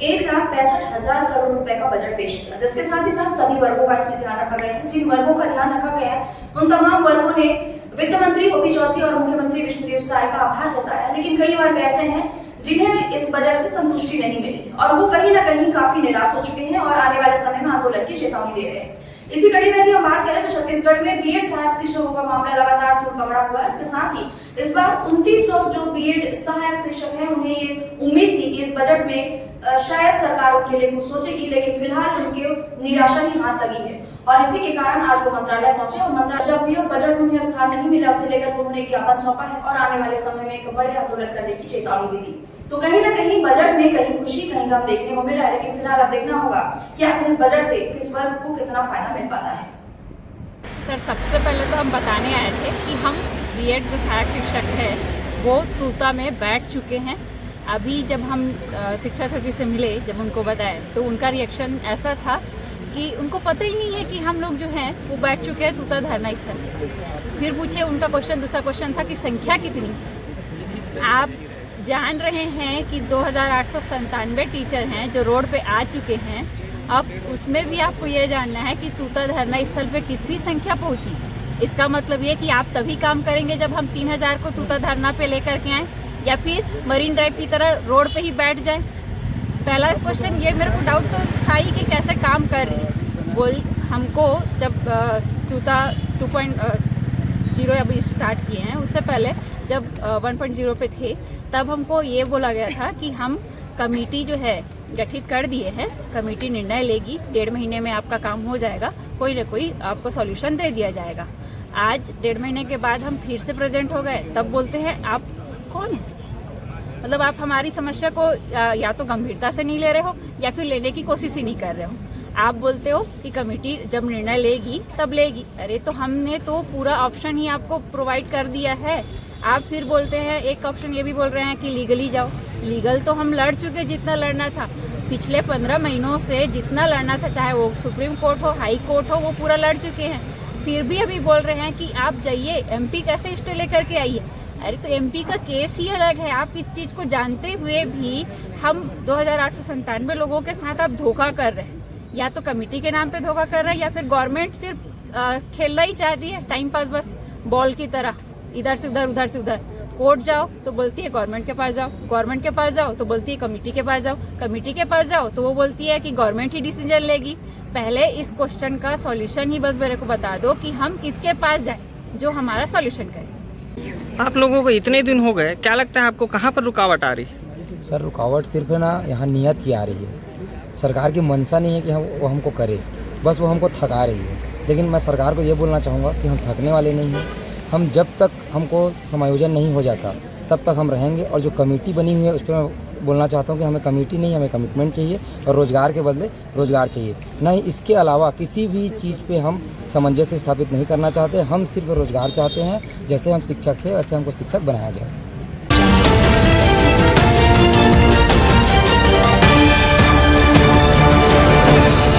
1,65,000 करोड़ रुपए का बजट पेश किया, जिसके साथ ही साथ सभी वर्गों का इसमें ध्यान रखा गया है। जिन वर्गों का ध्यान रखा गया है उन तमाम वर्गों ने वित्त मंत्री ओपी चौधरी और मुख्यमंत्री विष्णुदेव साय का आभार जताया। लेकिन कई वर्ग ऐसे हैं जिन्हें इस बजट से संतुष्टि नहीं मिली और वो कहीं ना कहीं काफी निराश हो चुके हैं और आने वाले समय में आंदोलन की चेतावनी दे रहे हैं। इसी कड़ी में यदि हम बात करें तो छत्तीसगढ़ में बीएड सहायक शिक्षकों का मामला लगातार तूल पकड़ा हुआ है। इसके साथ ही इस बार 2900 जो बीएड सहायक शिक्षक हैं उन्हें ये उम्मीद थी कि इस बजट में शायद सरकार उनके लिए कुछ सोचेगी, लेकिन फिलहाल उनके निराशा ही हाथ लगी है और इसी के कारण आज वो मंत्रालय पहुंचे और मंत्रालय जब भी बजट में उन्हें स्थान नहीं मिला उसे लेकर उन्होंने ज्ञापन सौंपा है और आने वाले समय में एक बड़े आंदोलन करने की चेतावनी भी दी। तो कहीं ना कहीं बजट में कहीं खुशी कहीं गम देखने को मिला है, लेकिन फिलहाल अब देखना होगा कि आखिर इस बजट से किस वर्ग को कितना फायदा मिल पाता है। सर, सबसे पहले तो हम बताने आए थे कि हम बीएड जो सहायक शिक्षक है वो तूता में बैठ चुके हैं। अभी जब हम शिक्षा सचिव से मिले, जब उनको बताया तो उनका रिएक्शन ऐसा था कि उनको पता ही नहीं है कि हम लोग जो हैं वो बैठ चुके हैं तूता धरना स्थल। फिर पूछे उनका क्वेश्चन, दूसरा क्वेश्चन था कि संख्या कितनी। आप जान रहे हैं कि 2897 टीचर हैं जो रोड पे आ चुके हैं। अब उसमें भी आपको ये जानना है कि तूता धरना स्थल पे कितनी संख्या पहुंची। इसका मतलब ये कि आप तभी काम करेंगे जब हम 3000 को तूता धरना पे लेकर के आए या फिर मरीन ड्राइव की तरह रोड पे ही बैठ जाएं। पहला क्वेश्चन ये मेरे को डाउट तो था ही कि कैसे काम कर रही है। बोल हमको जब तूता 2.0 अभी स्टार्ट किए हैं, उससे पहले जब 1.0 पे थे तब हमको ये बोला गया था कि हम कमेटी जो है गठित कर दिए हैं, कमेटी निर्णय लेगी, 1.5 महीने में आपका काम हो जाएगा, कोई ना कोई आपको सॉल्यूशन दे दिया जाएगा। आज 1.5 महीने के बाद हम फिर से प्रेजेंट हो गए, तब बोलते हैं आप कौन है? मतलब आप हमारी समस्या को या तो गंभीरता से नहीं ले रहे हो या फिर लेने की कोशिश ही नहीं कर रहे हो। आप बोलते हो कि कमेटी जब निर्णय लेगी तब लेगी। अरे तो हमने तो पूरा ऑप्शन ही आपको प्रोवाइड कर दिया है। आप फिर बोलते हैं, एक ऑप्शन ये भी बोल रहे हैं कि लीगली जाओ। लीगल तो हम लड़ चुके जितना लड़ना था। पिछले 15 महीनों से जितना लड़ना था, चाहे वो सुप्रीम कोर्ट हो, हाई कोर्ट हो, वो पूरा लड़ चुके हैं। फिर भी अभी बोल रहे हैं कि आप जाइए, एमपी कैसे स्टे लेकर के आइए। अरे तो एमपी का केस ही अलग है। आप इस चीज को जानते हुए भी हम 2897 लोगों के साथ आप धोखा कर रहे हैं। या तो कमेटी के नाम पे धोखा कर रहे हैं या फिर गवर्नमेंट सिर्फ खेलना ही चाहती है, टाइम पास, बस बॉल की तरह इधर से उधर, उधर से उधर। कोर्ट जाओ तो बोलती है गवर्नमेंट के पास जाओ, गवर्नमेंट के पास जाओ तो बोलती है कमेटी के पास जाओ, कमेटी के पास जाओ तो वो बोलती है कि गवर्नमेंट ही डिसीजन लेगी। पहले इस क्वेश्चन का सॉल्यूशन ही बस मेरे को बता दो कि हम किसके पास जाएं जो हमारा सॉल्यूशन करे। आप लोगों को इतने दिन हो गए, क्या लगता है आपको कहाँ पर रुकावट आ रही? सर, रुकावट सिर्फ है ना यहाँ नियत की आ रही है। सरकार की मंशा नहीं है कि वो हमको करे, बस वो हमको थका रही है। लेकिन मैं सरकार को ये बोलना चाहूँगा कि हम थकने वाले नहीं हैं। हम जब तक हमको समायोजन नहीं हो जाता तब तक हम रहेंगे। और जो कमेटी बनी हुई है उस पर मैं बोलना चाहता हूँ कि हमें कमेटी नहीं, हमें कमिटमेंट चाहिए और रोज़गार के बदले रोज़गार चाहिए। नहीं, इसके अलावा किसी भी चीज़ पे हम सामंजस्य स्थापित नहीं करना चाहते। हम सिर्फ रोज़गार चाहते हैं। जैसे हम शिक्षक थे वैसे हमको शिक्षक बनाया जाए।